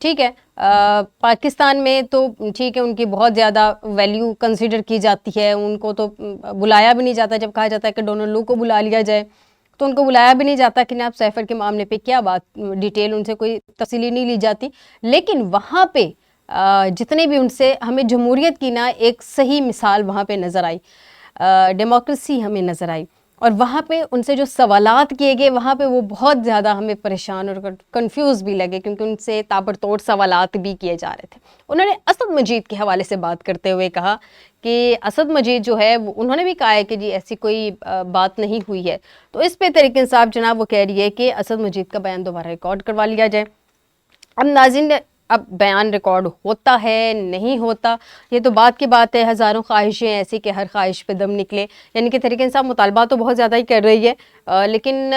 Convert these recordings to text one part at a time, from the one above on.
ٹھیک ہے، پاکستان میں تو ٹھیک ہے ان کی بہت زیادہ ویلیو کنسیڈر کی جاتی ہے، ان کو تو بلایا بھی نہیں جاتا. جب کہا جاتا ہے کہ ڈونلڈ لو کو بلا لیا جائے تو ان کو بلایا بھی نہیں جاتا کہ جناب سیفر کے معاملے پہ کیا بات ڈیٹیل ان سے کوئی تفصیلی نہیں لی جاتی. لیکن وہاں پہ جتنے بھی ان سے ہمیں جمہوریت کی نا ایک صحیح مثال وہاں پہ نظر آئی، ڈیموکریسی ہمیں نظر آئی، اور وہاں پہ ان سے جو سوالات کیے گئے وہاں پہ وہ بہت زیادہ ہمیں پریشان اور کنفیوز بھی لگے، کیونکہ ان سے تابڑ توڑ سوالات بھی کیے جا رہے تھے. انہوں نے اسد مجید کے حوالے سے بات کرتے ہوئے کہا کہ اسد مجید جو ہے انہوں نے بھی کہا ہے کہ جی ایسی کوئی بات نہیں ہوئی ہے. تو اس پہ تحریک انصاف جناب وہ کہہ رہی ہے کہ اسد مجید کا بیان دوبارہ ریکارڈ کروا لیا جائے. اب ناظرین، اب بیان ریکارڈ ہوتا ہے نہیں ہوتا یہ تو بات کی بات ہے، ہزاروں خواہشیں ایسی کہ ہر خواہش پہ دم نکلے. یعنی کہ تحریک انصاف مطالبات تو بہت زیادہ ہی کر رہی ہے، لیکن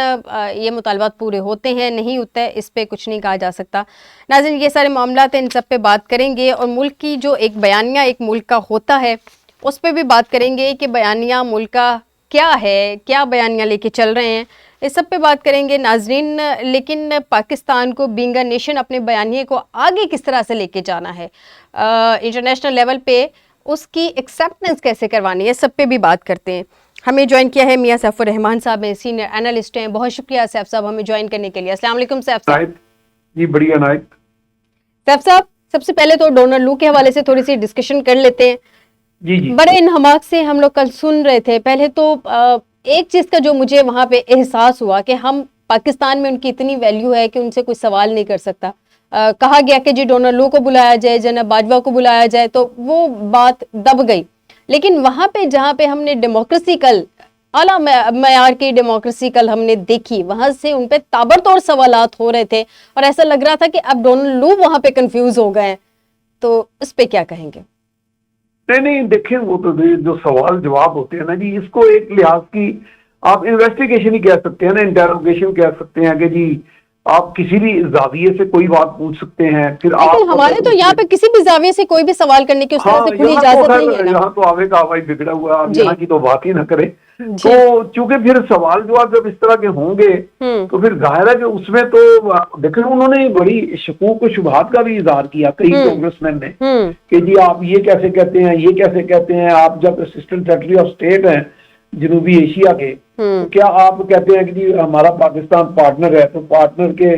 یہ مطالبات پورے ہوتے ہیں نہیں ہوتا ہے اس پہ کچھ نہیں کہا جا سکتا. ناظرین، یہ سارے معاملات ہیں، ان سب پہ بات کریں گے، اور ملک کی جو ایک بیانیہ ایک ملک کا ہوتا ہے اس پہ بھی بات کریں گے کہ بیانیہ ملک کا کیا ہے، کیا بیانیہ لے کے چل رہے ہیں، اس سب پہ بات کریں گے ناظرین. لیکن پاکستان کو بینگ اے نیشن اپنے بیانیے کو آگے کس طرح سے لے کے جانا ہے، انٹرنیشنل لیول پہ اس کی ایکسیپٹنس کیسے کروانی ہے، سب پہ بھی بات کرتے ہیں. ہمیں جوائن کیا ہے میاں سیف الرحمان صاحب ہیں، سینئر اینالسٹ ہیں. بہت شکریہ سیف صاحب ہمیں جوائن کرنے کے لیے. السلام علیکم سیف صاحب. جی بڑھیا نائک. سیف صاحب، سب سے پہلے تو ڈونلڈ لو کے حوالے سے تھوڑی سی ڈسکشن کر لیتے ہیں. جی بڑے انہماک سے ہم لوگ کل سن رہے تھے. پہلے تو ایک چیز کا جو مجھے وہاں پہ احساس ہوا کہ ہم پاکستان میں ان کی اتنی ویلیو ہے کہ ان سے کوئی سوال نہیں کر سکتا. کہا گیا کہ جی ڈونلڈ لو کو بلایا جائے، جناب باجوہ کو بلایا جائے، تو وہ بات دب گئی. لیکن وہاں پہ جہاں پہ ہم نے ڈیموکریسی کل اعلیٰ معیار کی ڈیموکریسی کل ہم نے دیکھی، وہاں سے ان پہ تابڑ توڑ سوالات ہو رہے تھے اور ایسا لگ رہا تھا کہ اب ڈونلڈ لو وہاں پہ کنفیوز ہو گئے ہیں. تو اس پہ کیا کہیں گے؟ نہیں دیکھیں، وہ تو جو سوال جواب ہوتے ہیں نا جی، اس کو ایک لحاظ کی آپ انویسٹیگیشن ہی کہہ سکتے ہیں نا، انٹروگیشن کہہ سکتے ہیں کہ جی آپ کسی بھی زاویے سے کوئی بات پوچھ سکتے ہیں. پھر لیکن ہمارے تو یہاں پہ کسی بھی زاویے سے کوئی بھی سوال کرنے کی اس طرح سے کھلی اجازت نہیں ہے نا. یہاں تو آوے کا آواز بگڑا ہوا ہے، یہاں کی تو بات ہی نہ کریں. تو چونکہ پھر سوال جواب جب اس طرح کے ہوں گے تو پھر ظاہر ہے کہ اس میں تو دیکھیں انہوں نے بڑی شکوک و شبہات کا بھی اظہار کیا کئی کانگریس مین نے کہ جی آپ یہ کیسے کہتے ہیں، یہ کیسے کہتے ہیں، آپ جب اسسٹنٹ سیکرٹری آف اسٹیٹ ہیں جنوبی ایشیا کے، تو کیا آپ کہتے ہیں کہ جی ہمارا پاکستان پارٹنر ہے، تو پارٹنر کے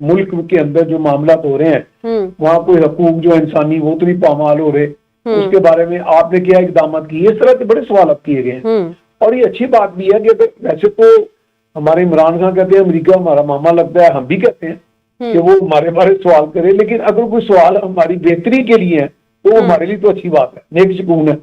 ملک کے اندر جو معاملات ہو رہے ہیں وہاں کوئی حقوق جو انسانی وہ تو نہیں پامال ہو رہے، اس کے بارے میں آپ نے کیا اقدامات کیے، اس طرح کے بڑے سوالات کیے گئے ہیں. اور یہ اچھی بات بھی ہے کہ اگر ویسے تو ہمارے عمران خان کہتے ہیں امریکہ ہمارا ماما لگتا ہے، ہم بھی کہتے ہیں کہ وہ ہمارے بارے سوال کرے، لیکن اگر کوئی سوال ہماری بہتری کے لیے ہے تو وہ ہمارے لیے تو اچھی بات ہے، نیک سکون ہے.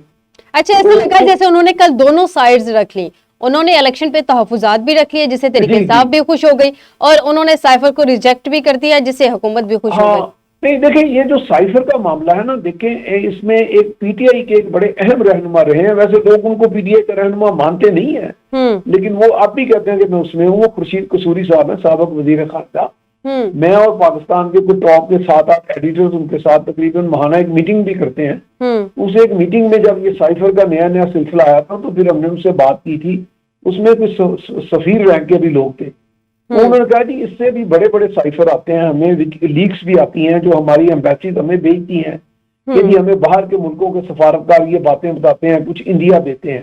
اچھا، ایسا لگا جیسے انہوں نے کل دونوں سائیڈز رکھ لی، انہوں نے الیکشن پہ تحفظات بھی رکھ لیے جس سے تحریک انصاف بھی خوش ہو گئی، اور انہوں نے سائفر کو ریجیکٹ بھی کر دیا جس سے حکومت بھی خوش ہو گئی. نہیں دیکھیں، یہ جو سائفر کا معاملہ ہے نا، دیکھیں اس میں ایک پی ٹی آئی کے ایک بڑے اہم رہنما رہے ہیں. ویسے لوگ ان کو پی ٹی آئی کا رہنما مانتے نہیں ہیں، لیکن وہ اب بھی کہتے ہیں کہ میں اس میں ہوں. وہ خورشید قصوری صاحب ہیں، سابق وزیر خارجہ. میں اور پاکستان کے کچھ ٹاپ کے 7-8 ایڈیٹرز ان کے ساتھ تقریباً ماہانہ ایک میٹنگ بھی کرتے ہیں. اس ایک میٹنگ میں جب یہ سائفر کا نیا سلسلہ آیا تھا تو پھر ہم نے ان سے بات کی تھی. اس میں کچھ سفیر رینک کے بھی لوگ تھے. انہوں نے کہا جی اس سے بھی بڑے بڑے سائفر آتے ہیں، ہمیں لیکس بھی آتی ہیں جو ہماری ایمبیسیز ہمیں بھیجتی ہیں کہ جی ہمیں باہر کے ملکوں کے سفارتکار یہ باتیں بتاتے ہیں، کچھ انڈیا دیتے ہیں.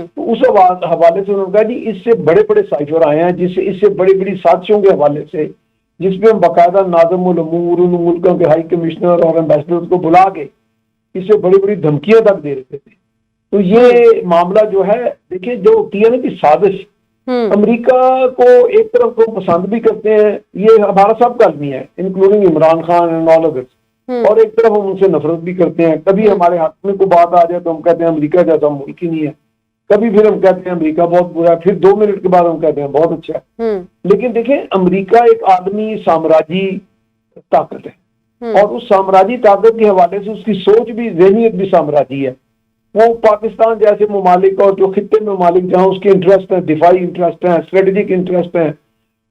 تو اس حوالے سے انہوں نے کہا جی اس سے بڑے بڑے سائفر آئے ہیں، جس سے اس سے بڑی بڑی سازشوں کے حوالے سے، جس پہ ہم باقاعدہ ناظم الامور ان ملکوں کے ہائی کمشنر اور ایمبیسڈرز کو بلا کے اس سے بڑی بڑی دھمکیاں تک دے رہے تھے. تو یہ معاملہ جو ہے دیکھیں جو ہوتی ہے نا کہ سازش، امریکہ کو ایک طرف کو پسند بھی کرتے ہیں، یہ ہمارا سب کا آدمی ہے including Imran Khan and all others, اور ایک طرف ہم ان سے نفرت بھی کرتے ہیں. کبھی ہمارے حق میں کوئی بات آ جائے تو ہم کہتے ہیں امریکہ جیسا ملک ہی نہیں ہے، کبھی پھر ہم کہتے ہیں امریکہ بہت برا ہے، پھر 2 منٹ کے بعد ہم کہتے ہیں بہت اچھا ہے. لیکن دیکھیں امریکہ ایک عالمی سامراجی طاقت ہے، اور اس سامراجی طاقت کے حوالے سے اس کی سوچ بھی، ذہنیت بھی سامراجی ہے. وہ پاکستان جیسے ممالک اور جو خطے میں ممالک جہاں اس کے انٹرسٹ ہیں، دفاعی انٹرسٹ ہیں، اسٹریٹجک انٹرسٹ ہیں،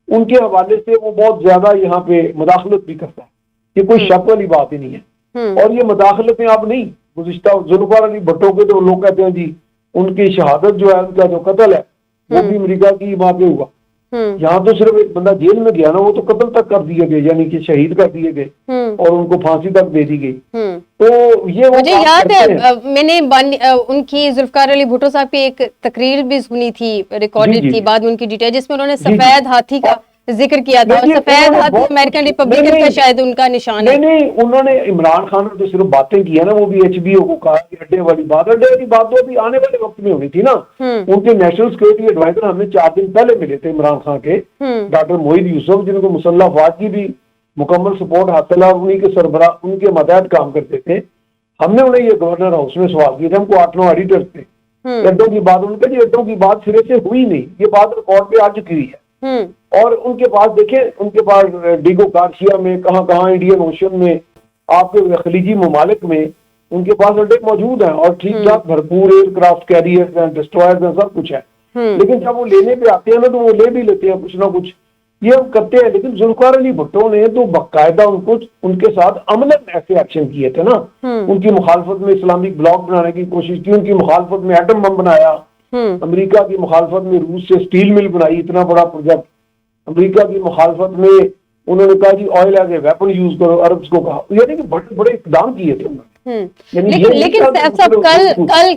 ان کے حوالے سے وہ بہت زیادہ یہاں پہ مداخلت بھی کرتا ہے. یہ کوئی شک والی بات ہی نہیں ہے. اور یہ مداخلتیں آپ نہیں، گزشتہ ذوالفقار علی بھٹو کے تو لوگ کہتے ہیں جی ان کی شہادت جو ہے، ان کا جو قتل ہے وہ بھی امریکہ کی وہاں پہ ہوا. یہاں تو صرف ایک بندہ جیل میں گیا نا وہ تو قتل تک کر دیے گئے, یعنی کہ شہید کر دیے گئے اور ان کو پھانسی تک دے دی گئی. تو یہ مجھے یاد ہے میں نے ان کی ذوالفقار علی بھٹو صاحب کی ایک تقریر بھی سنی تھی, ریکارڈڈ تھی بعد میں ان کی ڈیٹیل, جس میں انہوں نے سفید ہاتھی کا ذکر کیا تھا. سفید ہاتھی امریکن ریپبلکن کا شاید ان کا نشان ہے. نہیں, انہوں نے عمران خان نے تو صرف باتیں کی ہے نا, وہ بھی HBO کو کہا کہ اڈے والی بات تو ابھی آنے والے وقت میں ہونی تھی نا. ان کے نیشنل سیکورٹی ایڈوائزر ہمیں 4 دن پہلے ملے تھے عمران خان کے, ڈاکٹر موحد یوسف, جن کو مسلح افواج کی بھی مکمل سپورٹ حاصل ہے, انہیں کے سربراہ ان کے ماتحت کام کرتے تھے. ہم نے انہیں یہ گورنر ہاؤس میں سوال کیا تھا, ہم کو 8-9 ایڈیٹر تھے. اڈوں کی بات, ان کا جی اڈوں کی بات سرے سے ہوئی نہیں, یہ بات ریکارڈ پہ آ چکی ہوئی ہے. اور ان کے پاس دیکھیں, ان کے پاس ڈیگو گارسیا میں کہاں انڈین اوشن میں, آپ کے خلیجی ممالک میں ان کے پاس اڈے موجود ہیں اور ٹھیک ٹھاک بھرپور ایئر کرافٹ کیریئرز ہیں, ڈسٹرائرز ہیں, سب کچھ ہے. لیکن جب وہ لینے پہ آتے ہیں نا تو وہ لے بھی لیتے ہیں کچھ نہ کچھ, یہ ہم کرتے ہیں. لیکن ذوالفقار علی بھٹو نے تو باقاعدہ ان کے ساتھ عملاً ایسے ایکشن کیے تھے نا. ان کی مخالفت میں اسلامک بلاک بنانے کی کوشش کی, ان کی مخالفت میں ایٹم بم بنایا, امریکہ کی مخالفت میں روس سے اسٹیل مل بنائی, اتنا بڑا پروجیکٹ. امریکہ کی مخالفت میں انہوں نے کہا جی oil as a weapon use کرو, عربز کو کہا, یعنی کہ بڑے بڑے اقدام کیے تھے. لیکن صاحب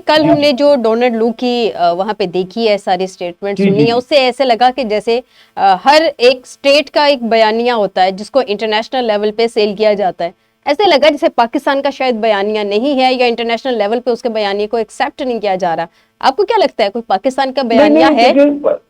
کل ہم نے جو ڈونلڈ لو کی وہاں پہ دیکھی ہے, ساری اسٹیٹمنٹ سنی ہے, اس سے ایسے لگا کہ جیسے ہر ایک اسٹیٹ کا ایک بیانیہ ہوتا ہے جس کو انٹرنیشنل لیول پہ سیل کیا جاتا ہے. ایسے لگا جیسے پاکستان کا شاید بیانیہ نہیں ہے, یا انٹرنیشنل لیول پہ اس کے بیانیے کو ایکسیپٹ نہیں کیا جا رہا. آپ کو کیا لگتا ہے کوئی پاکستان کا بیانیہ ہے؟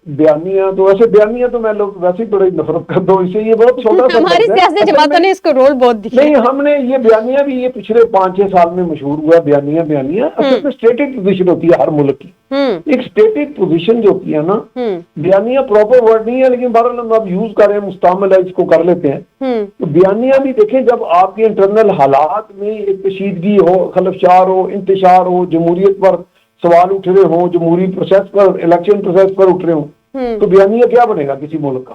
بیانیہ تو میں لوگ ویسے بڑی نفرت کرتا ہوں, اسے یہ بہت چھوٹا سا, ہماری سیاسی جماعتوں نے اس کو رول بہت دیا. نہیں, ہم نے یہ بیانیہ بھی یہ پچھلے 5-6 سال میں مشہور ہوا بیانیہ. اصل میں اسٹیٹک پوزیشن ہوتی ہے ہر ملک کی, ایک اسٹیٹک پوزیشن جو ہوتی ہے نا. بیانیہ پراپر ورڈ نہیں ہے, لیکن بہرحال ہم اب یوز کر رہے ہیں, مستعمل ہے, اس کو کر لیتے ہیں. تو بیانیہ بھی دیکھیں, جب آپ کے انٹرنل حالات میں ایک کشیدگی ہو, خلفشار ہو, انتشار ہو, جمہوریت پر سوال اٹھ رہے ہوں, جمہوری پروسیس پر, الیکشن پروسیس پر اٹھ رہے ہوں, تو بیانیہ کیا بنے گا کسی ملک کا؟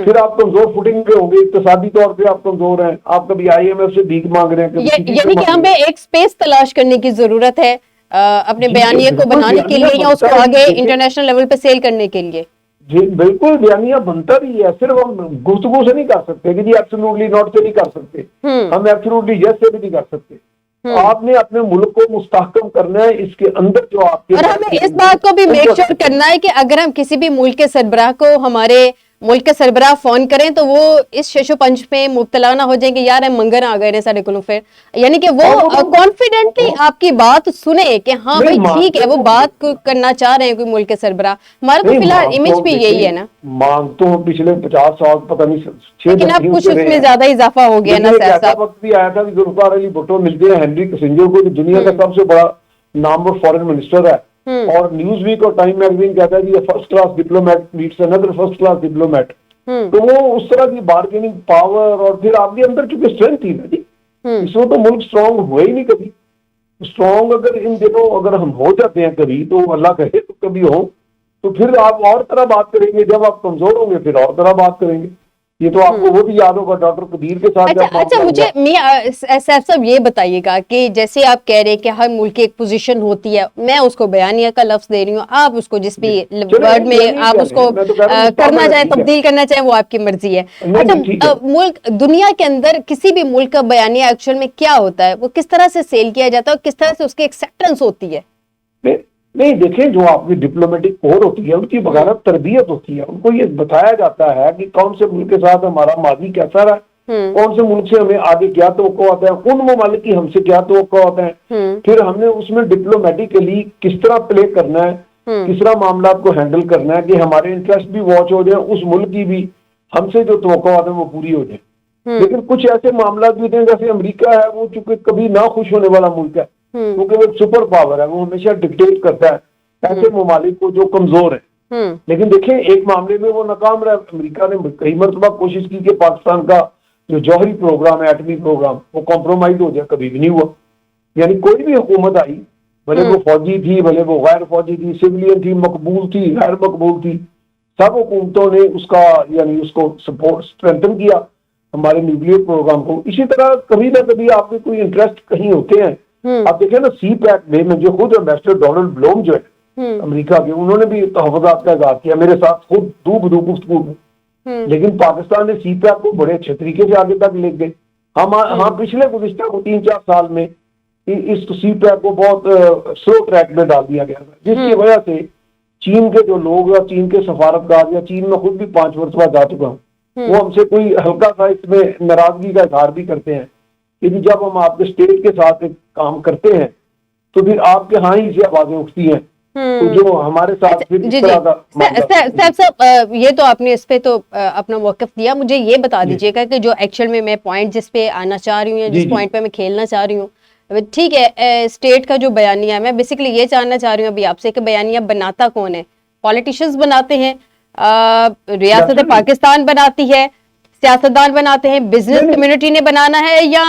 پھر آپ کمزور فوٹنگ پہ ہوں گے, اقتصادی طور پہ آپ کمزور ہیں, آپ کبھی IMF سے بھیک مانگ رہے ہیں. یعنی کہ ہمیں ایک سپیس تلاش کرنے کی ضرورت ہے اپنے بیانیے کو بنانے کے لیے, یا اس کو آگے انٹرنیشنل لیول پہ سیل کرنے کے لیے. جی بالکل, بیانیہ بنتا بھی ہے, صرف ہم گفتگو سے نہیں کر سکتے کہ جی ایبسولوٹلی ناٹ سے نہیں کر سکتے, ہم ایبسولوٹلی یس سے بھی نہیں کر سکتے. آپ نے اپنے ملک کو مستحکم کرنا ہے, اس کے اندر جو آپ کے, اور ہمیں اس بات کو بھی میک شور کرنا ہے کہ اگر ہم کسی بھی ملک کے سربراہ کو ہمارے ملک کے سربراہ فون کریں تو وہ اس شش و پنج میں مبتلا نہ ہو جائیں کہ یار ہم منگر آ گئے ہیں سارے کو, پھر یعنی کہ وہ کانفیڈنٹلی آپ کی بات سنیں کہ ہاں بھائی ٹھیک ہے, وہ بات کرنا چاہ رہے ہیں کوئی ملک کے سربراہ. ہمارا تو فی الحال امیج بھی یہی ہے نا. مانگ تو پچھلے 50 سال پتہ نہیں, لیکن اب کچھ اس میں زیادہ اضافہ ہو گیا نا. ایسا وقت بھی آیا تھا کہ ذوالفقار علی بھٹو ملتے ہیں ہنری کسنجر کو, دنیا کا سب سے بڑا نامور فارن منسٹر ہے, اور نیوز ویک اور ٹائم میگزین کہتا ہے کہ یہ first class diplomat meets another first class diplomat. تو وہ اس طرح کی بارگیننگ پاور, اور پھر آپ کے اندر چونکہ اسٹرینتھ تھی نا جی, اس میں تو ملک اسٹرانگ ہوا ہی نہیں کبھی. اسٹرانگ اگر ان دنوں اگر ہم ہو جاتے ہیں کبھی, تو اللہ کرے تو کبھی ہو, تو پھر آپ اور طرح بات کریں گے. جب آپ کمزور ہوں گے پھر اور طرح بات کریں گے. یہ تو آپ کو وہ بھی یاد ہوگا ڈاکٹر قدیر کے ساتھ. اچھا مجھے سیف صاحب یہ بتائیے گا کہ جیسے آپ کہہ رہے کہ ہر ملک کی ایک پوزیشن ہوتی ہے, میں اس کو بیانیہ کا لفظ دے رہی ہوں, آپ اس کو جس بھی ورڈ میں آپ اس کو کرنا چاہیں, تبدیل کرنا چاہیں, وہ آپ کی مرضی ہے. اچھا ملک, دنیا کے اندر کسی بھی ملک کا بیانیہ ایکچوئل میں کیا ہوتا ہے, وہ کس طرح سے سیل کیا جاتا ہے, اور کس طرح سے اس کی ایکسیپٹنس ہوتی ہے؟ نہیں دیکھیں, جو آپ کی ڈپلومیٹک کور ہوتی ہے ان کی بغیر تربیت ہوتی ہے. ان کو یہ بتایا جاتا ہے کہ کون سے ملک کے ساتھ ہمارا ماضی کیسا رہا, کون سے ملک سے ہمیں آگے کیا توقع ہوتا ہے, ان ممالک کی ہم سے کیا توقع ہوتا ہے, پھر ہم نے اس میں ڈپلومیٹکلی کس طرح پلے کرنا ہے, کس طرح معاملات کو ہینڈل کرنا ہے کہ ہمارے انٹرسٹ بھی واچ ہو جائیں, اس ملک کی بھی ہم سے جو توقع ہوتے ہیں وہ پوری ہو جائیں. لیکن کچھ ایسے معاملات بھی ہیں, جیسے امریکہ ہے, وہ چونکہ کبھی نہ خوش ہونے والا ملک ہے, کیونکہ وہ سپر پاور ہے, وہ ہمیشہ ڈکٹیٹ کرتا ہے ایسے ممالک کو جو کمزور ہیں. لیکن دیکھیں ایک معاملے میں وہ ناکام رہا. امریکہ نے کئی مرتبہ کوشش کی کہ پاکستان کا جو جوہری پروگرام ہے, ایٹمی پروگرام, وہ کمپرومائز ہو جائے, کبھی بھی نہیں ہوا. یعنی کوئی بھی حکومت آئی, بھلے وہ فوجی تھی, بھلے وہ غیر فوجی تھی, سویلین تھی, مقبول تھی, غیر مقبول تھی, سب حکومتوں نے اس کا یعنی اس کو سپورٹ اسٹرینتھن کیا ہمارے نیوکلیئر پروگرام کو. اسی طرح کبھی نہ کبھی آپ کے کوئی انٹرسٹ کہیں ہوتے ہیں. آپ دیکھیں نا سی پیک میں جو خود امبیسڈر ڈونلڈ بلوم جو ہے, امریکہ کے, انہوں نے بھی تحفظات کا اظہار کیا میرے ساتھ خود دو بدو گفتگو میں, لیکن پاکستان نے سی پیک کو بڑے اچھے طریقے سے آگے تک لے گئے. ہاں پچھلے گزشتہ 3-4 سال میں اس سی پیک کو بہت سلو ٹریک میں ڈال دیا گیا تھا, جس کی وجہ سے چین کے جو لوگ یا چین کے سفارتکار, یا چین میں خود بھی 5 مرتبہ جا چکا ہوں, وہ ہم سے کوئی ہلکا سا اس میں ناراضگی کا اظہار بھی کرتے ہیں کہ جب ہم آپ کے اسٹیٹ کے ساتھ کام کرتے ہیں تو پھر آپ کے ہاں ہی سے آوازیں اٹھتی ہیں, تو جو ہمارے ساتھ جی صاحب, یہ تو آپ نے اس پہ تو اپنا موقف دیا. مجھے یہ بتا دیجیے گا کہ جو ایکچوئل میں پوائنٹ جس پہ آنا چاہ رہی ہوں یا جس پوائنٹ پہ میں کھیلنا چاہ رہی ہوں, ٹھیک ہے, اسٹیٹ کا جو بیانیہ ہے, میں بیسیکلی یہ جاننا چاہ رہی ہوں ابھی آپ سے کہ بیانیہ بناتا کون ہے؟ پولیٹیشینز بناتے ہیں, ریاست پاکستان بناتی ہے, سیاستدان بناتے ہیں, بزنس کمیونٹی نے بنانا ہے, یا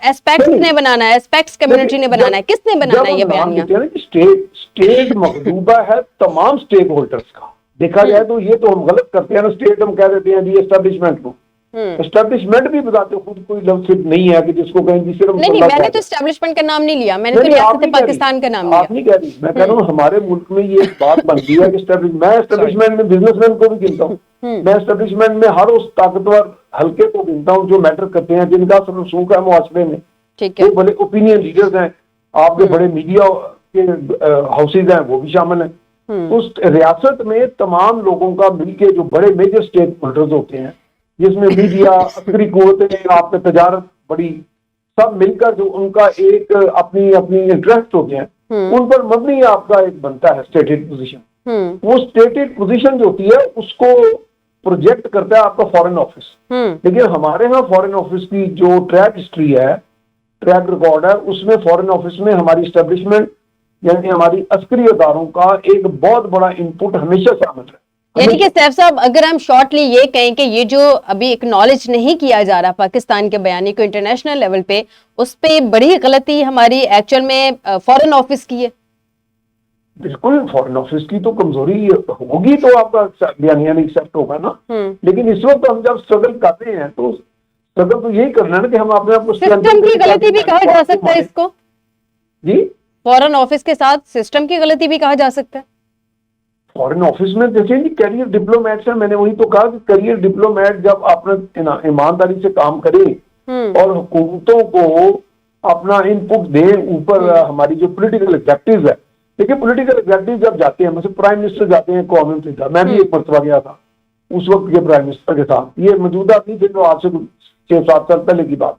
ایسپیکٹس نے بنانا ہے, ایسپیکٹس کمیونٹی نے بنانا ہے, کس نے بنانا ہے یہ بیانیہ؟ اسٹیٹ مخدوبہ ہے تمام اسٹیک ہولڈرز کا. دیکھا جائے تو یہ تو ہم غلط کرتے ہیں نا, اسٹیٹ ہم کہہ دیتے ہیں جی اسٹیبلشمنٹ کو. اسٹیبلشمنٹ بھی بتاتے خود کوئی لفظ نہیں ہے کہ جس کو کہیں جی صرف نہیں, میں نے تو اسٹیبلشمنٹ کا نام نہیں لیا, میں نے تو ریاست پاکستان کا نام لیا. آپ نہیں کہہ رہی, میں کہہ رہا ہوں ہمارے ملک میں یہ بات بن گئی ہے کہ میں اسٹیبلشمنٹ میں بزنس مین کو بھی گنتا ہوں, میں اسٹیبلشمنٹ میں ہر اس طاقتور حلقے کو گنتا ہوں جو میٹر کرتے ہیں, جن کا رسوخ ہے معاشرے میں, وہ بڑے اوپینین لیڈرز ہیں, آپ کے بڑے میڈیا کے ہاؤسز ہیں وہ بھی شامل ہیں. اس ریاست میں تمام لوگوں کا مل کے جو بڑے میجر اسٹیک ہولڈرز ہوتے ہیں, جس میں میڈیا, عسکری قوتیں, آپ کے تجارت بڑی, سب مل کر جو ان کا ایک اپنی انٹرسٹ ہوتے ہیں, ان پر مبنی آپ کا ایک بنتا ہے اسٹیٹڈ پوزیشن. وہ اسٹیٹڈ پوزیشن جو ہوتی ہے اس کو پروجیکٹ کرتا ہے آپ کا فورن آفس. لیکن ہمارے ہاں فورن آفس کی جو ٹریک ہسٹری ہے, ٹریک ریکارڈ ہے, اس میں فورن آفس میں ہماری اسٹیبلشمنٹ یعنی ہماری عسکری اداروں کا ایک بہت بڑا انپٹ ہمیشہ شامل ہے. یعنی کہ سیف صاحب, اگر ہم شارٹلی یہ کہیں کہ یہ جو ابھی اکنالج نہیں کیا جا رہا پاکستان کے بیانی کو انٹرنیشنل لیول پہ, اس پہ بڑی غلطی ہماری ایکچوئل میں فورن آفس کی ہے. بالکل, فورن آفس کی تو کمزوری ہوگی تو آپ کا بیانیہ نہیں ایکسیپٹ ہوگا نا. لیکن اس وقت ہم جب اسٹرگل کرتے ہیں تو اسٹرگل تو یہی کرنا ہے نا کہ ہم اپنے آپ کو سسٹم کی غلطی بھی کہا جا سکتا ہے اس کو. جی, فورن آفس کے ساتھ سسٹم کی غلطی بھی کہا جا سکتا ہے. فورن آفس میں دیکھیں جی کیریئر ڈپلومیٹس ہیں, میں نے وہی تو کہا کہ کیریئر ڈپلومیٹ جب اپنے ایمانداری سے کام کرے اور حکومتوں کو اپنا ان پٹ دیں اوپر ہماری جو پولیٹیکل ایگزیکٹوز ہے. دیکھیں پولیٹیکل ایگزیکٹو جب جاتے ہیں, مثلا پرائم منسٹر جاتے ہیں قومی متحدہ, میں بھی ایک مرتبہ گیا تھا اس وقت کے پرائم منسٹر کے ساتھ, یہ موجودہ نہیں تھے جو آج سے 6-7 سال پہلے کی بات.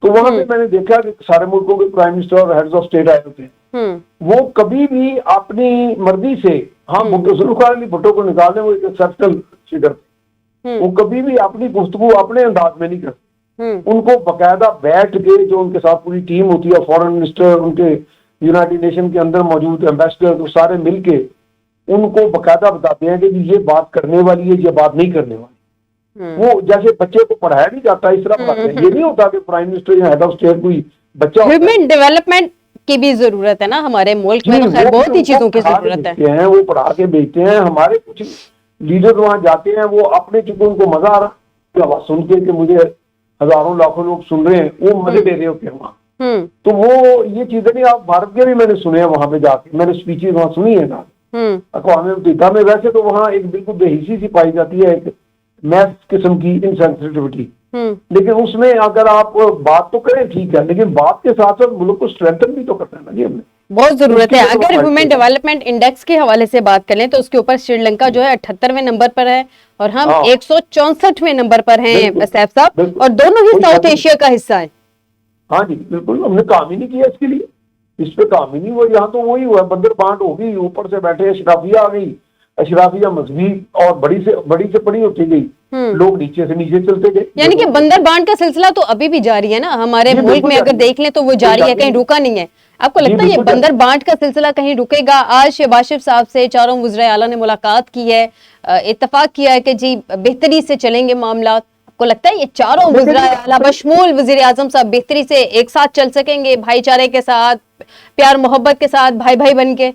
تو وہاں پہ میں نے دیکھا کہ سارے ملکوں کے پرائم منسٹر اور ہیڈز آف اسٹیٹ آئے ہوتے ہیں, وہ کبھی بھی اپنی مرضی سے, ہاں ذوالفقار علی بھٹو کو نکال دیں, وہ ایک ایکسیپشنل فگر تھے, وہ کبھی بھی اپنی گفتگو اپنے انداز میں نہیں کرتے. ان کو باقاعدہ بیٹھ کے جو ان کے ساتھ پوری ٹیم ہوتی ہے, فورن منسٹر, ان کے یونائٹڈ نیشن کے اندر موجود ایمبیسڈر, تو سارے مل کے ان کو باقاعدہ بتاتے ہیں کہ یہ بات کرنے والی ہے, یہ بات نہیں کرنے والی. وہ جیسے بچے کو پڑھایا نہیں جاتا اس طرح پڑھاتے ہیں. یہ نہیں ہوتا کہ پرائم منسٹر یا ہیڈ آف اسٹیٹ کوئی بچہ ہیومن ڈیولپمنٹ کی بھی ضرورت ہے نا ہمارے ملک میں, خیر بہت ہی چیزوں کی ضرورت ہے. وہ پڑھا کے بھیجتے ہیں. ہمارے کچھ لیڈر وہاں جاتے ہیں, وہ اپنے چونکہ ان کو مزہ آ رہا سن کے کہ مجھے ہزاروں لاکھوں لوگ سن رہے ہیں, وہ مزے لے رہے ہوتے ہیں وہاں. تو وہ یہ چیزیں نہیں, آپ بھارت کے بھی میں نے سنے ہیں وہاں پہ جا کے, میں نے اسپیچز وہاں سنی ہے نا اقوام متحدہ میں. ویسے تو وہاں ایک بالکل بے حسی سی پائی جاتی ہے, ایک میس قسم کی انسینسٹیوٹی, لیکن اس میں اگر آپ بات تو کریں ٹھیک ہے, لیکن بات کے ساتھ ساتھ ملک کو اسٹرینتھن بھی تو کرنا ہے نا جی ہم نے. بہت ضرورت ہے. اگر ہیومن ڈیولپمنٹ انڈیکس کے حوالے سے بات کریں تو اس کے اوپر سری لنکا جو ہے 78ویں نمبر پر ہے اور ہم 164ویں نمبر پر ہیں سیف صاحب, اور دونوں ہی ساؤتھ ایشیا کا حصہ ہیں. ہاں جی بالکل, ہم نے کام ہی نہیں کیا اس کے لیے, اس پہ کام ہی نہیں ہوا. یہاں تو وہی ہوا, بندر بانٹ ہوگی, اوپر سے بیٹھے اشرافیہ آ گئی, اشرافیہ مذہبی اور بڑی سے بڑی ہوتی گئی, لوگ نیچے سے نیچے چلتے گئے. یعنی کہ بندر بانٹ کا سلسلہ تو ابھی بھی جاری ہے نا ہمارے ملک میں, اگر دیکھ لیں تو وہ جاری ہے, کہیں رکا نہیں ہے. آپ کو لگتا ہے یہ بندر بانٹ کا سلسلہ کہیں رکے گا؟ آج شہباز شریف صاحب سے چاروں وزرائے اعلیٰ نے ملاقات کی ہے, اتفاق کیا ہے کہ جی بہتری سے چلیں گے معاملات. آپ کو لگتا ہے یہ چاروں وزرائے اعلیٰ بشمول وزیر اعظم صاحب بہتری سے ایک ساتھ چل سکیں گے, بھائی چارے کے ساتھ, پیار محبت کے ساتھ, بھائی بھائی بن کے؟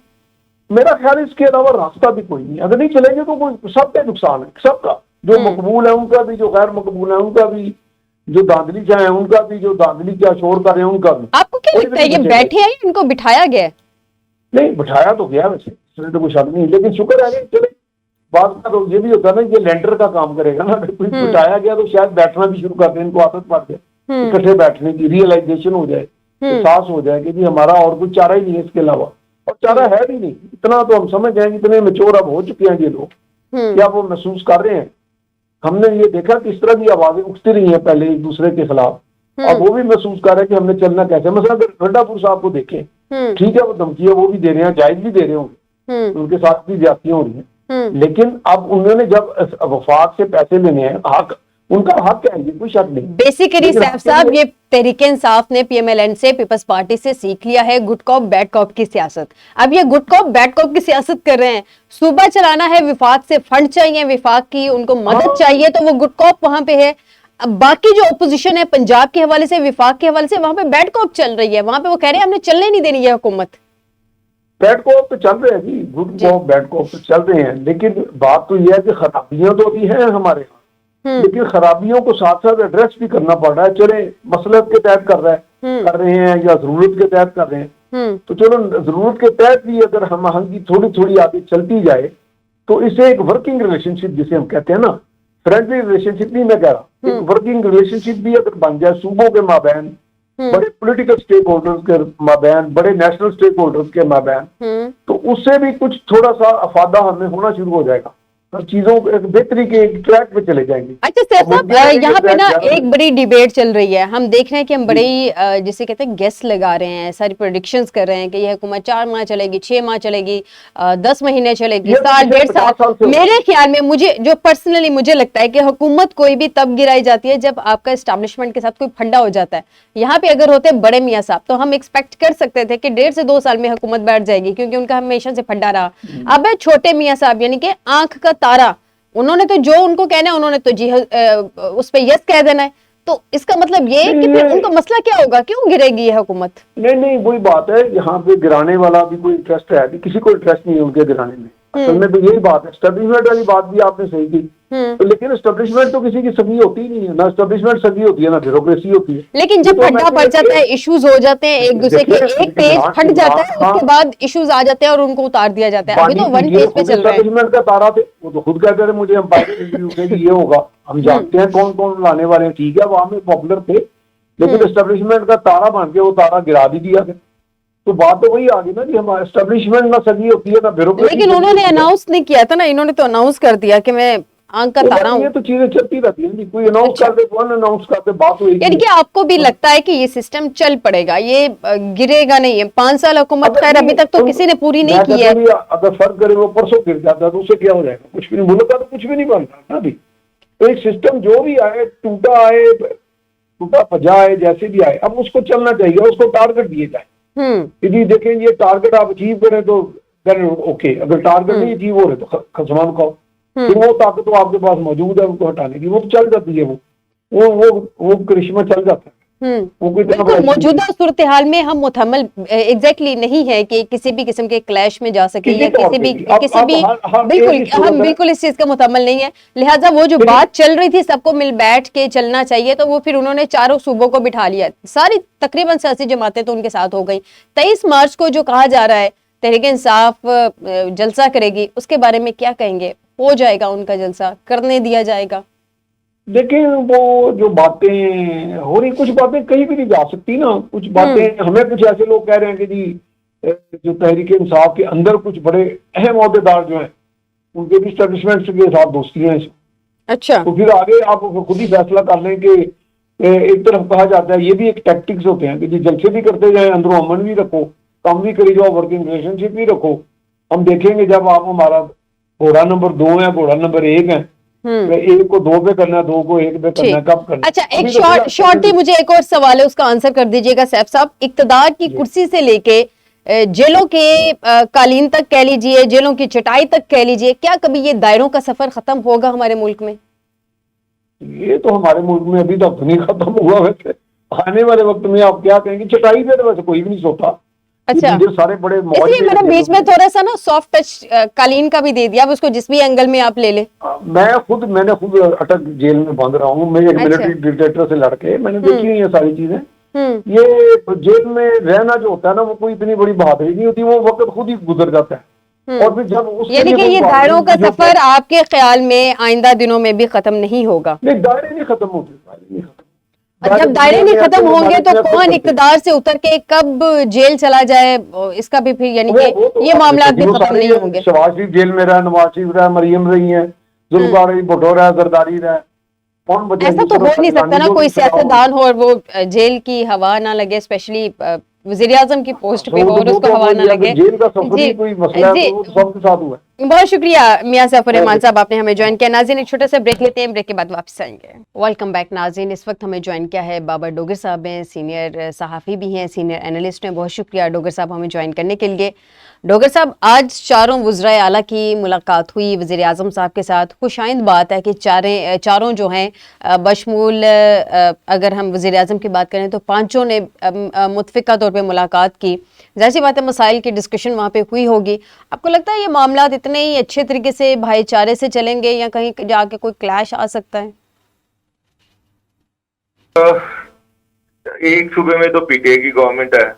میرا خیال ہے اس کے علاوہ راستہ بھی کوئی نہیں. اگر نہیں چلیں گے تو سب کا نقصان ہے, سب کا, جو مقبول ہے ان کا بھی, جو غیر مقبول ہے ان کا بھی, جو دھاندلی چاہیں ان کا بھی, جو دھاندلی کیا شور کر رہے ہیں ان کا بھی. آپ کو کیا لگتا ہے یہ بیٹھے ہیں, ان کو بٹھایا گیا ہے؟ نہیں, بٹھایا تو گیا ویسے, اس میں تو کوئی شک نہیں, لیکن شکر ہے کہ چلے بعض کا تو یہ بھی ہوتا ہے نا, یہ لینڈر کا کام کرے گا نا, اگر کوئی بٹایا گیا تو شاید بیٹھنا بھی شروع کر دیں, ان کو عادت پڑ جائے اکٹھے بیٹھنے کی, ریئلائزیشن ہو جائے, احساس ہو جائے کہ جی ہمارا اور کوئی چارہ ہی نہیں ہے اس کے علاوہ, اور چارہ ہے بھی نہیں. اتنا تو ہم سمجھ جائیں, اتنے میچور اب ہو چکے ہیں یہ لوگ, کیا وہ محسوس کر رہے ہیں. ہم نے یہ دیکھا کس طرح کی آوازیں اٹھتی رہی ہیں پہلے ایک دوسرے کے خلاف, اب وہ بھی محسوس کر رہے ہیں کہ ہم نے چلنا کیسے. مثلا اگر رنڈا پور صاحب کو دیکھیں, ٹھیک ہے وہ دھمکیاں وہ بھی دے رہے ہیں, جائز بھی دے رہے ہوں گے, ان کے ساتھ بھی زیادتیاں ہو رہی ہیں, لیکن اب انہوں نے جب وفاق سے پیسے لینے ہیں, حق ان کا حق ہے, یہ کوئی شک نہیں. بیسیکلی سیف صاحب یہ تحریک انصاف نے پی ایم ایل این سے, پیپلز پارٹی سے سیکھ لیا ہے گڈ کاپ بیڈ کاپ کی سیاست. اب یہ گڈ کاپ بیڈ کاپ کی سیاست کر رہے ہیں. صوبہ چلانا ہے, وفاق سے فنڈ چاہیے, وفاق کی ان کو مدد چاہیے, تو وہ گڈ کاپ وہاں پہ ہے. اب باقی جو اپوزیشن ہے پنجاب کے حوالے سے, وفاق کے حوالے سے, وہاں پہ بیڈ کاپ چل رہی ہے. وہاں پہ وہ کہہ رہے ہیں ہم نے چلنے نہیں دینی یہ حکومت. بیڈ کاپ تو چل رہے ہیں جی, گڈ کاپ بیڈ کاپ تو چل رہے ہیں, لیکن بات تو یہ ہے کہ خرابیاں تو ابھی ہیں ہمارے یہاں, لیکن خرابیوں کو ساتھ ساتھ ایڈریس بھی کرنا پڑ رہا ہے. چلے مصلحت کے تحت کر رہے ہیں یا ضرورت کے تحت کر رہے ہیں, تو چلو ضرورت کے تحت بھی اگر ہم آہنگی تھوڑی تھوڑی آگے چلتی جائے تو اسے ایک ورکنگ ریلیشن شپ جسے ہم کہتے ہیں نا, فرینڈلی ریلیشن شپ نہیں میں کہہ رہا, ایک ورکنگ ریلیشن شپ بھی اگر بن جائے صوبوں کے مابین, بڑے پولیٹیکل سٹیک ہولڈرز کے مابین, بڑے نیشنل سٹیک ہولڈرز کے مابین, تو اس سے بھی کچھ تھوڑا سا افادہ ہمیں ہونا شروع ہو جائے گا, چیزوں ایک بہتری کے ایک ٹریک پہ چلے جائیں گے. اچھا سیف صاحب, یہاں پہ نا ایک بڑی ڈیبیٹ چل رہی ہے. ہم دیکھ رہے ہیں کہ ہم بڑے جسے کہتے ہیں گیس لگا رہے ہیں, ساری پریڈکشنز کر رہے ہیں کہ یہ حکومت 4 ماہ چلے گی, 6 ماہ چلے گی, 10 مہینے چلے گی, سال 1.5 سال. میرے خیال میں, مجھے جو پرسنلی مجھے لگتا ہے کہ حکومت کوئی بھی تب گرائی جاتی ہے جب آپ کا اسٹیبلشمنٹ کے ساتھ کوئی پھنڈا ہو جاتا ہے. یہاں پہ اگر ہوتے بڑے میاں صاحب تو ہم ایکسپیکٹ کر سکتے تھے کہ 1.5 سے 2 سال میں حکومت بیٹھ جائے گی, کیونکہ ان کا ہمیشہ سے پھنڈا رہا. اب ہے چھوٹے میاں صاحب, یعنی کہ آنکھ کا تارا, انہوں نے تو جو ان کو کہنا ہے انہوں نے تو جی اس پہ یس کہہ دینا ہے. تو اس کا مطلب یہ ہے کہ پھر ان کا مسئلہ کیا ہوگا, کیوں گرے گی یہ حکومت؟ نہیں وہی بات ہے, یہاں پہ گرانے والا بھی کوئی انٹرسٹ ہے, کسی کو انٹرسٹ نہیں ہے ان کے گرانے میں. اصل میں تو یہی بات ہے, اسٹیبلشمنٹ والی بات بھی آپ نے صحیح کی, لیکن اسٹیبلشمنٹ تو کسی کی سگی ہوتی ہی نہیں ہے, نہ اسٹیبلشمنٹ سگی ہوتی ہے نہ بیوروکریسی ہوتی ہے. لیکن جب پھڈا پڑ جاتا ہے, ایشوز ہو جاتے ہیں, ایک دوسرے کے ایک پیج پھٹ جاتا ہے, اس کے بعد ایشوز آ جاتے ہیں اور ان کو اتار دیا جاتا ہے. ابھی تو ون پیج پہ چل رہا ہے. اسٹیبلشمنٹ کا تارا تھے, وہ تو خود کہتے تھے مجھے یہ ہوگا, ہم جانتے ہیں کون کون لانے والے ہیں, ٹھیک ہے وہاں میں پاپولر تھے, لیکن اسٹیبلشمنٹ کا تارا بن کے وہ تارا گرا بھی دیا گیا. تو بات تو وہی آ گئی نا کہ ہمارا اسٹیبلشمنٹ نہ سگی ہوتی ہے نہ بیوروکریسی. لیکن انہوں نے اناؤنس نہیں کیا تھا نا, انہوں نے تو اناؤنس کر دیا کہ میں آنکھ کا تارا ہوں. یہ تو چیزیں چلتی رہتی ہیں, کوئی اناؤنس کر دے, کون اناؤنس کرتے, بات ہوئی. یعنی کہ آپ کو بھی لگتا ہے کہ یہ سسٹم چل پڑے گا, یہ گرے گا نہیں ہے؟ 5 سال حکومت خیر ابھی تک تو کسی نے پوری نہیں کی ہے. اگر فرق کرے وہ پرسوں گر جاتا ہے تو اسے کیا ہو جائے گا, کچھ بھی نہیں, ملک کا تو کچھ بھی نہیں بنتا نا ابھی. ایک سسٹم جو بھی آئے, ٹوٹا پجا آئے, جیسے بھی آئے, اب اس کو چلنا چاہیے, اس کو ٹارگٹ دیے جائے. جی دیکھیں یہ ٹارگٹ آپ اچیو کریں تو اوکے, اگر ٹارگٹ نہیں اچیو ہو رہے تو خسمان کھاؤ. پھر وہ طاقت تو آپ کے پاس موجود ہے ان کو ہٹانے کی, وہ تو چل جاتی ہے, وہ کرشمہ چل جاتا ہے. موجودہ صورتحال میں ہم متحمل ایگزیکٹلی نہیں ہے کہ کسی بھی قسم کے کلیش میں جا سکے یا کسی بھی بالکل ہم بالکل اس چیز کا متحمل نہیں ہے. لہٰذا وہ جو بات چل رہی تھی سب کو مل بیٹھ کے چلنا چاہیے, تو وہ پھر انہوں نے چاروں صوبوں کو بٹھا لیا, ساری تقریباً سیاسی جماعتیں تو ان کے ساتھ ہو گئی. 23 مارچ کو جو کہا جا رہا ہے تحریک انصاف جلسہ کرے گی, اس کے بارے میں کیا کہیں گے؟ ہو جائے گا ان کا جلسہ, کرنے دیا جائے گا؟ لیکن وہ جو باتیں ہو رہی, کچھ باتیں کہیں بھی نہیں جا سکتی نا. کچھ باتیں ہمیں کچھ ایسے لوگ کہہ رہے ہیں کہ جی جو تحریک انصاف کے اندر کچھ بڑے اہم عہدیدار جو ہیں ان کے بھی اسٹیبلشمنٹ کے ساتھ دوستیاں ہیں. اچھا, تو پھر آگے آپ خود ہی فیصلہ کر لیں کہ ایک طرف کہا جاتا ہے, یہ بھی ایک ٹیکٹکس ہوتے ہیں کہ جی جلسے بھی کرتے جائیں, اندروں امن بھی رکھو, کام بھی کری جاؤ, ورکنگ ریلیشن شپ بھی رکھو. ہم دیکھیں گے جب آپ ہمارا گھوڑا نمبر 2 ہے, گھوڑا نمبر 1 ہے, 1 کو 2 پہ کرنا ہے, 2 کو 1 پہ کرنا ہے, کب کرنا ہے. اچھا ایک شارٹی مجھے ایک اور سوال ہے, اس کا آنسر کر دیجئے گا سیف صاحب. اقتدار کی کرسی سے لے کے جیلوں کے قالین تک کہہ لیجئے, جیلوں کی چٹائی تک کہہ لیجئے, کیا کبھی یہ دائروں کا سفر ختم ہوگا ہمارے ملک میں؟ یہ تو ہمارے ملک میں ابھی تک نہیں ختم ہوا. ویسے آنے والے وقت میں آپ کیا کہیں گے, چٹائی پہ تو ویسے کوئی بھی نہیں سوتا. اچھا, سارے بڑے اس لیے میں نے بیچ میں تھوڑا سا نا سافٹ ٹچ قالین کا بھی دے دیا, اب اس کو جس بھی اینگل میں آپ لے لیں. میں نے خود اٹک جیل میں بند رہا ہوں, میں ایک ملٹری ڈکٹیٹر سے لڑ کے, میں نے دیکھی ہوئی ہیں ساری چیزیں. یہ جیل میں رہنا جو ہوتا ہے نا, وہ کوئی اتنی بڑی بہادری نہیں ہوتی, وہ وقت خود ہی گزر جاتا ہے. اور پھر جب اس یعنی کہ یہ دائروں کا سفر آپ کے خیال میں آئندہ دنوں میں بھی ختم نہیں ہوگا؟ نہیں، دائرے نہیں ختم ہوتے، جب دائرے نہیں ختم ہوں گے تو کون اقتدار سے اتر کے کب جیل چلا جائے اس کا بھی پھر یعنی کہ یہ معاملات بھی ختم نہیں ہوں گے. شہباز شریف جیل میں رہا، نواز شریف رہا، مریم رہی ہیں، ذوالفقار علی بھٹو رہا، زرداری رہا. ایسا تو ہو نہیں سکتا نا کوئی سیاستدان ہو اور وہ جیل کی ہوا نہ لگے، اسپیشلی وزیر اعظم کی پوسٹ پہ ہو اور اس کو ہوا نہ لگے. جیل کا سفر ہی کوئی مسئلہ ہے تو وہ سب کے ساتھ ہوا ہے. بہت شکریہ میاں ظفر رحمان صاحب، آپ نے ہمیں جوائن کیا. ناظرین ایک چھوٹا سا بریک لیتے ہیں، بریک کے بعد واپس آئیں گے. ویلکم بیک ناظرین. اس وقت ہمیں جوائن کیا ہے بابر ڈوگر صاحب ہیں، سینئر صحافی بھی ہیں، سینئر اینالسٹ ہیں. بہت شکریہ ڈوگر صاحب ہمیں جوائن کرنے کے لیے. ڈوگر صاحب، آج چاروں وزرائے اعلیٰ کی ملاقات ہوئی وزیر اعظم صاحب کے ساتھ. خوش آئند بات ہے کہ چاروں جو ہیں بشمول اگر ہم وزیر اعظم کی بات کریں تو پانچوں نے متفقہ طور پہ ملاقات کی. ظاہر سی بات ہے مسائل کی ڈسکشن وہاں پہ ہوئی ہوگی. آپ کو لگتا ہے یہ معاملات اتنے ہی اچھے طریقے سے بھائی چارے سے چلیں گے یا کہیں جا کے کوئی کلیش آ سکتا ہے؟ ایک صوبے میں تو پی ٹی آئی کی گورنمنٹ ہے،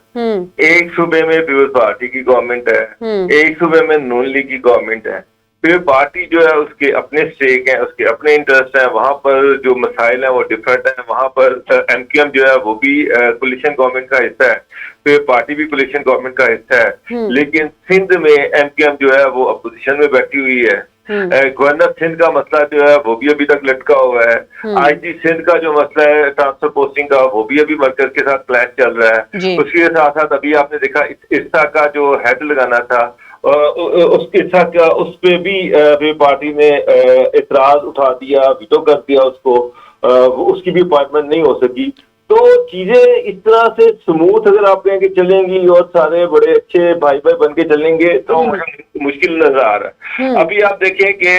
ایک صوبے میں پیپلز پارٹی کی گورنمنٹ ہے، ایک صوبے میں نون لیگ کی گورنمنٹ ہے. پیپلز پارٹی جو ہے اس کے اپنے اسٹیک ہیں، اس کے اپنے انٹرسٹ ہیں، وہاں پر جو مسائل ہیں وہ ڈفرینٹ ہیں. وہاں پر ایم کیو ایم جو ہے وہ بھی کولیشن گورنمنٹ کا حصہ ہے، پیپلز پارٹی بھی کولیشن گورنمنٹ کا حصہ ہے. لیکن سندھ میں ایم کیو ایم جو ہے وہ اپوزیشن میں بیٹھی ہوئی ہے. گورنر سندھ کا مسئلہ جو ہے وہ بھی ابھی تک لٹکا ہوا ہے. آئی جی سندھ کا جو مسئلہ ہے ٹرانسفر پوسٹنگ کا وہ بھی ابھی مرکز کے ساتھ کلیش چل رہا ہے. اس کے ساتھ ساتھ ابھی آپ نے دیکھا عرصہ کا جو ہیڈ لگانا تھا اس پہ بھی پارٹی نے اعتراض اٹھا دیا، ویٹو کر دیا اس کو، اس کی بھی اپوائنٹمنٹ نہیں ہو سکی. تو چیزیں اس طرح سے سموتھ اگر آپ کہیں کہ چلیں گی اور سارے بڑے اچھے بھائی بھائی بن کے چلیں گے تو مشکل نظر آ رہا ہے. ابھی آپ دیکھیں کہ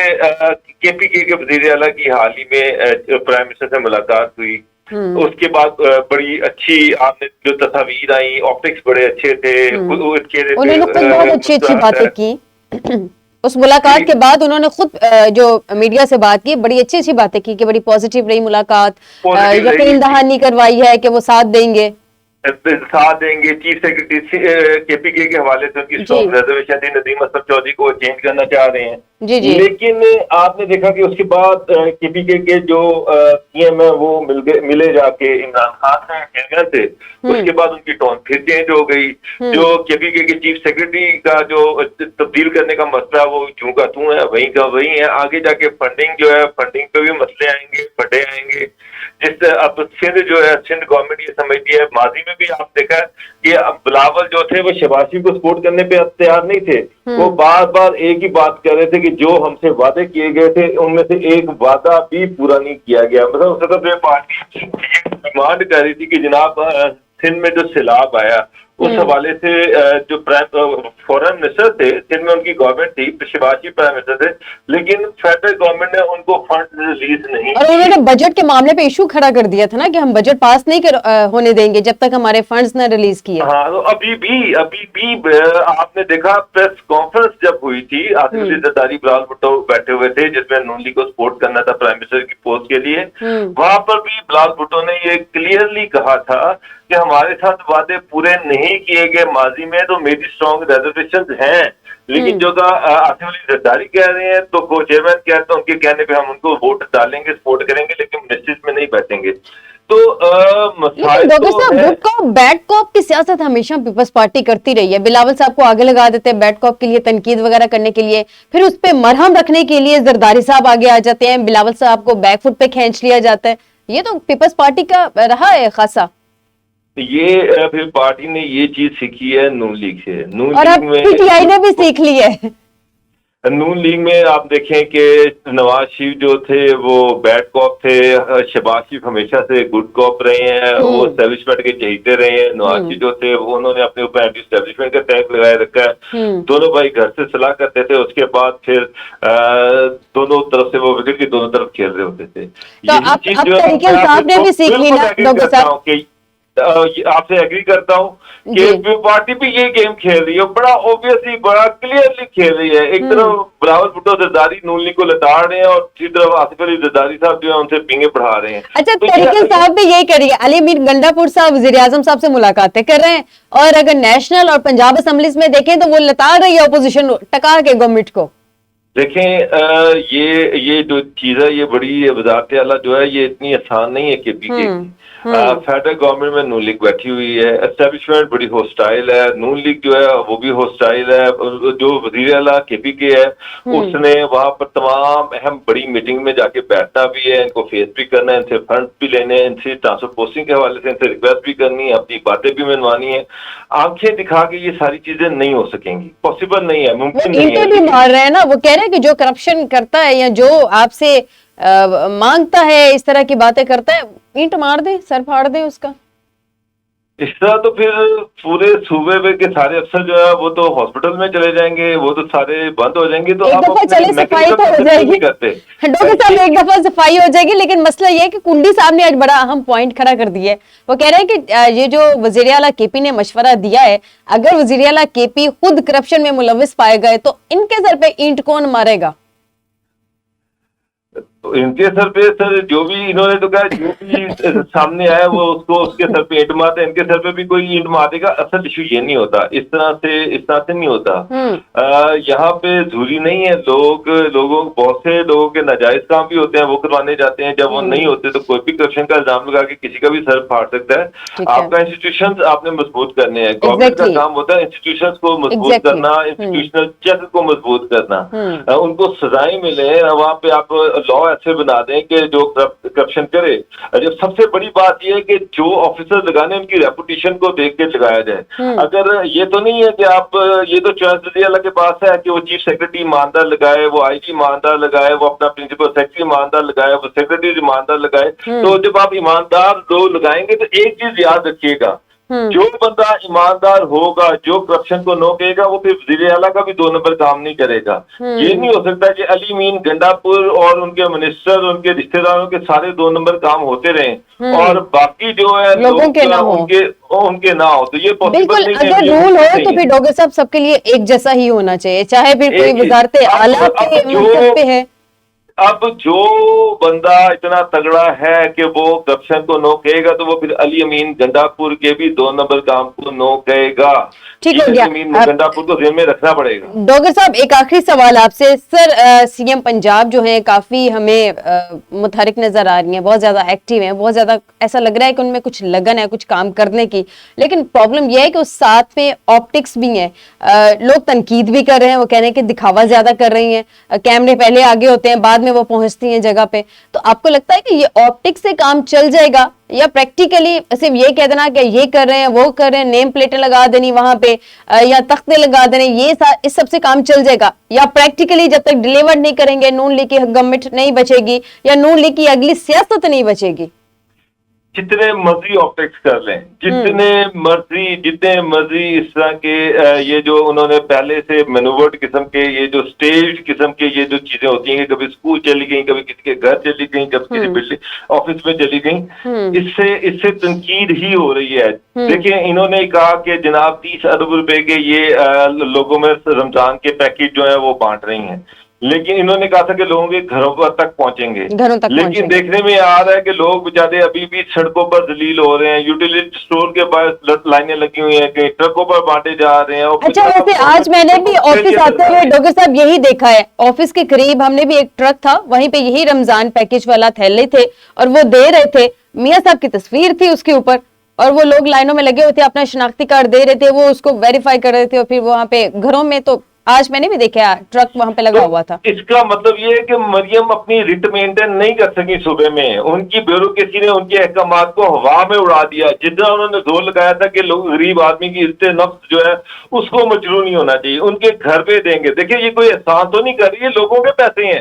کے پی کے وزیر اعلیٰ کی حال ہی میں پرائم منسٹر سے ملاقات ہوئی. اس کے بعد بڑی اچھی آپ نے جو تصاویر آئیں، آپٹکس بڑے اچھے تھے، انہوں نے خود بہت اچھی اچھی باتیں کی. اس ملاقات کے بعد انہوں نے خود جو میڈیا سے بات کی بڑی اچھی اچھی باتیں کی کہ بڑی پازیٹیو رہی ملاقات، یقین دہانی کروائی ہے کہ وہ ساتھ دیں گے. چیف سیکرٹری کے پی کے حوالے سے ان کی اسٹاک ریزرویشن تھی، ندیم اسد چودھری کو چینج کرنا چاہ رہے ہیں. لیکن آپ نے دیکھا کہ اس کے بعد کے پی کے جو سی ایم ہے وہ ملے جا کے عمران خان سے. اس کے بعد ان کی ٹون پھر چینج ہو گئی. جو کے پی کے چیف سیکرٹری کا جو تبدیل کرنے کا مسئلہ وہ چوں کا توں ہے، وہیں کا وہیں ہے. آگے جا کے فنڈنگ جو ہے، فنڈنگ پہ بھی مسئلے آئیں گے، پھٹے آئیں گے. جس اب سندھ جو ہے، سندھ گورنمنٹ یہ سمجھتی ہے، ماضی میں بھی آپ دیکھا کہ اب بلاول جو تھے وہ شہباز شریف کو سپورٹ کرنے پہ تیار نہیں تھے. وہ بار بار ایک ہی بات کہہ رہے تھے کہ جو ہم سے وعدے کیے گئے تھے ان میں سے ایک وعدہ بھی پورا نہیں کیا گیا. مطلب صدر پارٹی ڈیمانڈ کر رہی تھی کہ جناب سندھ میں جو سیلاب آیا اس حوالے سے جو فورن منسٹر تھے سندھ میں، ان کی گورنمنٹ تھی، شہباز شریف پرائم منسٹر تھے، لیکن فیڈرل گورنمنٹ نے ان کو فنڈ ریلیز نہیں. اور انہوں نے بجٹ کے معاملے پہ ایشو کھڑا کر دیا تھا نا کہ ہم بجٹ پاس نہیں ہونے دیں گے جب تک ہمارے فنڈز نہ ریلیز کیے. ہاں، تو ابھی بھی آپ نے دیکھا پریس کانفرنس جب ہوئی تھی، آصف علی زرداری، بلال بھٹو بیٹھے ہوئے تھے جس میں نون لیگ کو سپورٹ کرنا تھا پرائم منسٹر کی پوسٹ کے لیے. وہاں پر بھی بلال بھٹو نے یہ کلیئرلی کہا تھا کہ ہمارے ساتھ وعدے پورے نہیں کیے گئے ماضی میں، تو میری اسٹرانگ ریزرویشن ہیں. لیکن جو آصف علی زرداری کہہ رہے ہیں تو کو چیئرمین کہتے ہیں ان کے کہنے پہ ہم ان کو ووٹ ڈالیں گے، سپورٹ کریں گے، لیکن منسٹریز میں نہیں بیٹھیں گے. تو ڈاکٹر صاحب گڈ کاپ بیڈ کاپ کی سیاست ہمیشہ پیپلز پارٹی کرتی رہی ہے. بلاول صاحب کو آگے لگا دیتے ہیں بیڈ کاپ کے لیے، تنقید وغیرہ کرنے کے لیے، پھر اس پہ مرہم رکھنے کے لیے زرداری صاحب آگے آ جاتے ہیں، بلاول صاحب کو بیک فٹ پہ کھینچ لیا جاتا ہے. یہ تو پیپلز پارٹی کا رہا ہے خاصا. یہ پھر پارٹی نے یہ چیز سیکھی ہے نون لیگ سے. اور اب پی ٹی آئی نے بھی سیکھ لی ہے. نون لیگ میں آپ دیکھیں کہ نواز شریف جو تھے وہ بیڈ کاپ تھے، شہباز شریف ہمیشہ سے گڈ کاپ رہے ہیں، وہ اسٹیبلشمنٹ کے چہیتے رہے ہیں. نواز شریف جو تھے وہ انہوں نے اپنے اوپر اینٹی اسٹیبلشمنٹ کا ٹیگ لگائے رکھا ہے. دونوں بھائی گھر سے صلاح کرتے تھے، اس کے بعد پھر دونوں طرف سے وہ وکٹ کی دونوں طرف کھیل رہے ہوتے تھے. تو اب طریقہ صاحب نے بھی سیکھ لی نا ڈاکٹر صاحب. آپ سے ایگری کرتا ہوں کہ پارٹی بھی یہ گیم کھیل رہی ہے, بڑا اوبیسلی بڑا کلیئرلی کھیل رہی ہے. ایک طرف بلاول بھٹو زرداری نون لیگ کو لتاڑ رہے ہیں اور دوسری طرف آصف علی زرداری صاحب جو ہے ان سے پینگیں پڑھا رہے ہیں. اچھا تحریک انصاف بھی یہی کر رہی ہے, علی امیر گنڈا پور صاحب وزیر اعظم صاحب سے ملاقاتیں کر رہے ہیں, اور اگر نیشنل اور پنجاب اسمبلیز میں دیکھیں تو وہ لتاڑ رہی ہے اپوزیشن ٹکا کے گورنمنٹ کو. دیکھیں یہ جو چیز ہے یہ بڑی وزارت اعلیٰ جو ہے یہ اتنی آسان نہیں ہے کہ پی کے فیڈرل گورنمنٹ میں نون لیگ بیٹھی ہوئی ہے, اسٹیبلشمنٹ بڑی ہوسٹائل ہے, نون لیگ جو ہے وہ بھی ہوسٹائل ہے. جو وزیر اعلیٰ کے پی کے ہے اس نے وہاں پر تمام اہم بڑی میٹنگ میں جا کے بیٹھنا بھی ہے, ان کو فیس بھی کرنا ہے, ان سے فنڈ بھی لینے ہیں, ان سے ٹرانسفر پوسٹنگ کے حوالے سے ان سے ریکویسٹ بھی کرنی ہے, اپنی باتیں بھی منوانی ہے. آنکھیں دکھا کے یہ ساری چیزیں نہیں ہو سکیں گی, پاسبل نہیں ہے, ممکن نہیں ہے. بھی مار رہے ہیں نا, وہ کہہ رہے ہیں کہ جو کرپشن کرتا ہے یا جو آپ سے مانگتا ہے اس طرح کی باتیں کرتا ہے, اینٹ مار دیں, سر پھاڑ دیں اس کا. اس طرح تو پھر پورے صوبے میں کے سارے افسر جو ہے وہ تو ہاسپٹل میں چلے جائیں گے, وہ تو سارے بند ہو جائیں گے. تو ایک دفعہ چلے صفائی تو ہو جائے گی ڈاکٹر صاحب, ایک دفعہ صفائی ہو جائے گی. لیکن مسئلہ یہ ہے کہ کنڈی صاحب نے آج بڑا اہم پوائنٹ کھڑا کر دیا ہے. وہ کہہ رہے ہیں کہ یہ جو وزیر اعلیٰ کے پی نے مشورہ دیا ہے, اگر وزیر اعلیٰ کے پی خود کرپشن میں ملوث پائے گئے تو ان کے سر پہ اینٹ کون مارے گا؟ ان کے سر پہ سر جو بھی انہوں نے تو کہا جو بھی سامنے آیا وہ اس کو اس کے سر پہ اینٹ مارتا ہے, ان کے سر پہ بھی کوئی اینٹ مار دے گا. اصل ایشو یہ نہیں ہوتا, اس طرح سے نہیں ہوتا. یہاں پہ ضروری نہیں ہے لوگوں بہت سے لوگوں کے ناجائز کام بھی ہوتے ہیں وہ کروانے جاتے ہیں. جب وہ نہیں ہوتے تو کوئی بھی کرپشن کا الزام لگا کے کسی کا بھی سر پھاڑ سکتا ہے. آپ کا انسٹیٹیوشنز آپ نے مضبوط کرنے ہیں, گورنمنٹ کا کام ہوتا ہے انسٹیٹیوشنز کو مضبوط کرنا, انسٹیٹیوشنل چیک کو مضبوط کرنا, ان کو سزائیں ملیں. وہاں پہ آپ لا ایسے بنا دیں کہ جو کرپشن کرے. جب سب سے بڑی بات یہ ہے کہ جو آفیسر لگانے ان کی ریپوٹیشن کو دیکھ کے لگایا جائے. اگر یہ تو نہیں ہے کہ آپ یہ تو چوائس وزیر اعلیٰ کے پاس ہے کہ وہ چیف سیکرٹری ایماندار لگائے, وہ آئی جی ایماندار لگائے, وہ اپنا پرنسپل سیکرٹری ایماندار لگائے, وہ سیکرٹری ایماندار لگائے. تو جب آپ ایماندار لوگ لگائیں گے تو ایک چیز یاد رکھیے گا, جو بندہ ایماندار ہوگا, جو کرپشن کو نو کہے گا, وہ پھر وزیر اعلیٰ کا بھی 2 نمبر کام نہیں کرے گا. یہ نہیں ہو سکتا کہ علی امین گنڈا پور اور ان کے منسٹر, ان کے رشتہ داروں کے سارے 2 نمبر کام ہوتے رہیں اور باقی جو ہے لوگوں کے نہ ہو, ان کے نہ ہو. تو یہ بالکل اگر رول ہو تو پھر ڈاکٹر صاحب سب کے لیے ایک جیسا ہی ہونا چاہیے, چاہے پھر کوئی وزارت اعلیٰ کے منصب پہ ہے. اب جو بندہ اتنا تگڑا ہے کہ وہ کرپشن کو نو کہے گا تو وہ پھر علی امین گنڈا پور کے بھی 2 نمبر کام کو نو کہے گا. ٹھیک ہو گیا, گنڈا پور کو ذہن میں رکھنا پڑے گا. ڈاکٹر صاحب ایک آخری سوال آپ سے. سر سی ایم پنجاب جو ہیں کافی ہمیں متحرک نظر آ رہی ہیں, بہت زیادہ ایکٹیو ہیں, بہت زیادہ ایسا لگ رہا ہے کہ ان میں کچھ لگن ہے کچھ کام کرنے کی. لیکن پرابلم یہ ہے کہ اس ساتھ میں آپٹکس بھی ہیں, لوگ تنقید بھی کر رہے ہیں, وہ کہنے کہ دکھاوا زیادہ کر رہی ہیں, کیمرے پہلے آگے ہوتے ہیں بعد میں وہ پہنچتی ہیں جگہ پہ. تو آپ کو لگتا ہے کہ یہ آپٹکس سے کام چل جائے گا یا پریکٹیکلی صرف یہ کہہ دینا کہ یہ کر رہے ہیں وہ کر رہے ہیں, نیم پلیٹیں لگا دینی وہاں پہ یا تختے لگا دینے, یہ اس سب سے کام چل جائے گا؟ یا پریکٹیکلی جب تک ڈیلیور نہیں کریں گے نون لیگ کی گورنمنٹ نہیں بچے گی یا نون لیگ کی اگلی سیاست نہیں بچے گی؟ جتنے مرضی آپٹکس کر لیں, جتنے مرضی اس طرح کے یہ جو انہوں نے پہلے سے مینوورڈ قسم کے یہ جو اسٹیج قسم کے یہ جو چیزیں ہوتی ہیں, کبھی اسکول چلی گئیں, کبھی کسی کے گھر چلی گئیں, کبھی کسی بلڈنگ آفس میں چلی گئیں, اس سے تنقید ہی ہو رہی ہے. دیکھیں انہوں نے کہا کہ جناب 30 ارب روپے کے یہ لوگوں میں رمضان کے پیکج جو ہیں وہ بانٹ رہی ہیں, لیکن انہوں نے کہا تھا کہ لوگوں کے گھروں تک پہنچیں گے. لیکن دیکھنے میں آ رہا ہے کہ لوگ بیچارے ابھی بھی سڑکوں پر ذلیل ہو رہے ہیں, یوٹیلیٹی اسٹور کے پاس لائنیں لگی ہوئی ہیں, کہیں ٹرکوں پر بانٹے جا رہے ہیں. اچھا ویسے آج میں نے بھی آفس آتے ہوئے ڈاکٹر صاحب یہی دیکھا ہے, آفس کے قریب ہم نے بھی ایک ٹرک تھا, وہیں پہ یہی رمضان پیکج والا تھیلے تھے اور وہ دے رہے تھے, میاں صاحب کی تصویر تھی اس کے اوپر اور وہ لوگ لائنوں میں لگے ہوئے تھے, اپنا شناختی کارڈ دے رہے تھے, وہ اس کو ویریفائی کر رہے تھے اور پھر وہاں پہ گھروں میں. تو آج میں نے بھی دیکھا ٹرک وہاں پہ لگا ہوا تھا. اس کا مطلب یہ ہے کہ مریم اپنی ریٹ مینٹین نہیں کر سکی صوبے میں, ان کی بیوروکریسی نے ان کے احکامات کو ہوا میں اڑا دیا. جتنا انہوں نے زور لگایا تھا کہ لوگ غریب آدمی کی عزت نفس جو ہے اس کو مجروح نہیں ہونا چاہیے, ان کے گھر پہ دیں گے. دیکھیں یہ کوئی احسان تو نہیں کر رہی ہے, لوگوں کے پیسے ہیں,